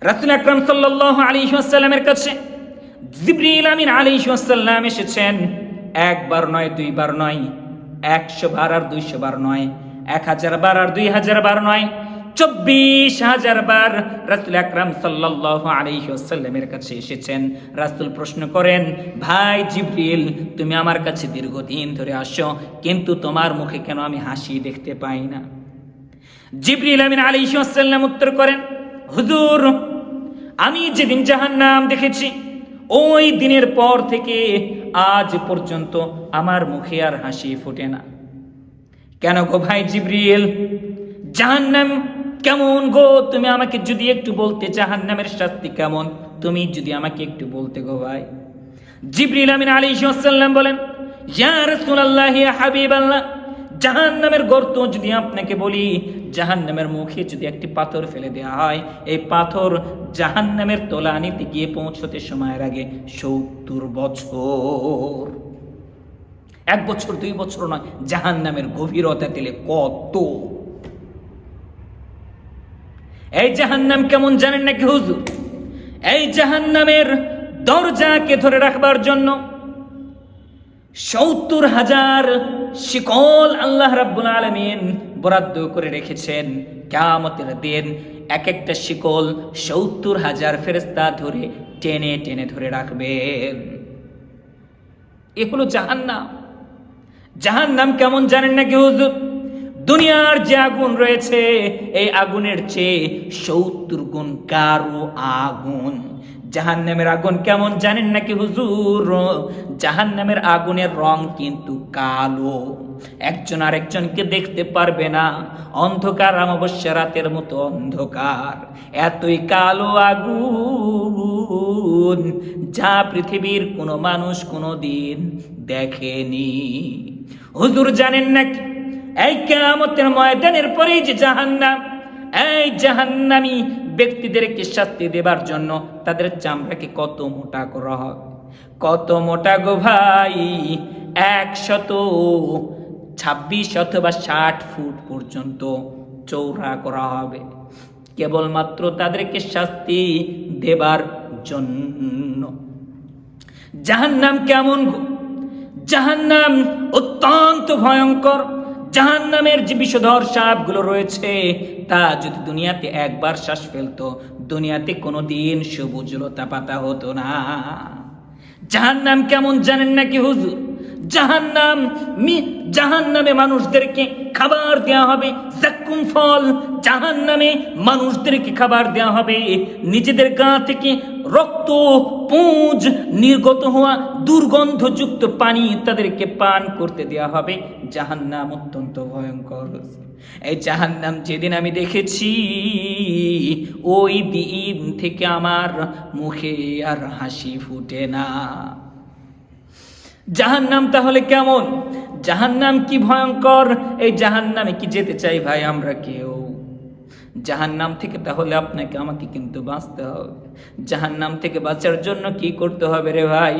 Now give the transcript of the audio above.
রাসূল আকরাম সাল্লাল্লাহু আলাইহি ওয়াসাল্লামের কাছে জিবরিল আমিন আলাইহিস সালাম এসেছেন। একবার নয়, দুইবার নয়, 100 বার আর 200 বার নয়, 1000 বার আর 2000 বার নয়, 24,000 বার রাসূল আকরাম সাল্লাল্লাহু আলাইহি ওয়াসাল্লামের কাছে এসেছেন। রাসূল প্রশ্ন করেন, ভাই জিবরিল, তুমি আমার কাছে দীর্ঘদিন ধরে আসো, কিন্তু তোমার মুখে কেন আমি হাসি দেখতে পাই না? জিবরিল আমিন আলাইহিস সালাম উত্তর করেন, হুজুর, আমি যেদিন জাহান্নাম দেখেছি ওই দিনের পর থেকে আজ পর্যন্ত আমার মুখে আর হাসি ফোটে না। কেন গো ভাই জিবরিল, জাহান্নাম কেমন গো? তুমি আমাকে যদি একটু বলতে, জাহান্নামের শাস্তি কেমন, তুমি যদি আমাকে একটু বলতে গো ভাই। জিবরিল আমিন আলাইহিস সালাম বলেন, ইয়া রাসূলুল্লাহ, ইয়া হাবিবাল্লাহ, জাহান্নামের গর্ত যদি আপনাকে বলি, জাহান্নামের মুখে যদি একটি পাথর ফেলে দেওয়া হয়, এই পাথর জাহান্নামের তলানিতে গিয়ে পৌঁছতে সময়ের আগে 70 বছর। 1 বছর 2 বছর নয়, জাহান্নামের গভীরতা তেলে কত। এই জাহান্নাম কেমন জানেন নাকি হুজুর? এই জাহান্নামের দরজাকে ধরে রাখবার জন্য 70,000 শিকল আল্লাহ রাব্বুল আলামিন বরাদ্দ করে রেখেছেন। কিয়ামতের দিন এক একটা শিকল 70,000 ফেরেশতা ধরে টেনে টেনে ধরে রাখবেন। এ হলো জাহান্নাম। জাহান্নাম কেমন জানেন নাকি হুজুর? দুনিয়ার যে আগুন রয়েছে, এই আগুনের চেয়ে 70 গুণ গাঢ় আগুন। জাহান্নামের আগুন কেমন জানেন নাকি হুজুর? জাহান্নামের আগুনের রং কিন্তু কালো, একজন আরেকজনকে দেখতে পারবে না, অন্ধকার অমাবস্যা রাতের মতো অন্ধকার। এতই কালো আগুন যা পৃথিবীর কোনো মানুষ কোনোদিন দেখেনি। হুজুর জানেন নাকি, এই কিয়ামতের ময়দানের পরেই যে জাহান্নাম, এই জাহান্নামী ব্যক্তিদেরকে শাস্তি দেবার জন্য তাদের চামড়াকে কত মোটা করা হবে, কত মোটা গো ভাই, 126 অথবা 60 ফুট পর্যন্ত চওড়া করা হবে, কেবলমাত্র তাদেরকে শাস্তি দেবার জন্য। জাহান্নাম কেমন গো? জাহান্নাম অত্যন্ত ভয়ঙ্কর। জাহান্নামের যে বিষধর সাপগুলো রয়েছে, তা যদি দুনিয়াতে একবার শ্বাস ফেলতো, দুনিয়াতে কোনোদিন সবুজ লতা পাতা হতো না। জাহান্নাম কেমন জানেন নাকি হুজুর? জাহান্নামে মানুষদেরকে খাবার দেওয়া হবে যাক্কুম ফল। জাহান্নামে মানুষদেরকে খাবার দেওয়া হবে, নিজেদের গা থেকে রক্ত পুঁজ নির্গত হওয়া দুর্গন্ধযুক্ত পানি তাদেরকে পান করতে দেওয়া হবে। জাহান্নাম অত্যন্ত ভয়ঙ্কর। এই জাহান্নাম যেদিন আমি দেখেছি, ওই দিন থেকে আমার মুখে আর হাসি ফুটে না। জাহান্নাম তাহলে কেমন? জাহান্নাম কি ভয়ঙ্কর? এই জাহান্নামে কি যেতে চাই ভাই আমরা কেউ? জাহান্নাম থেকে তাহলে আপনাকে আমাকে কিন্তু বাঁচতে হবে। জাহান্নাম থেকে বাঁচার জন্য কি করতে হবে রে ভাই?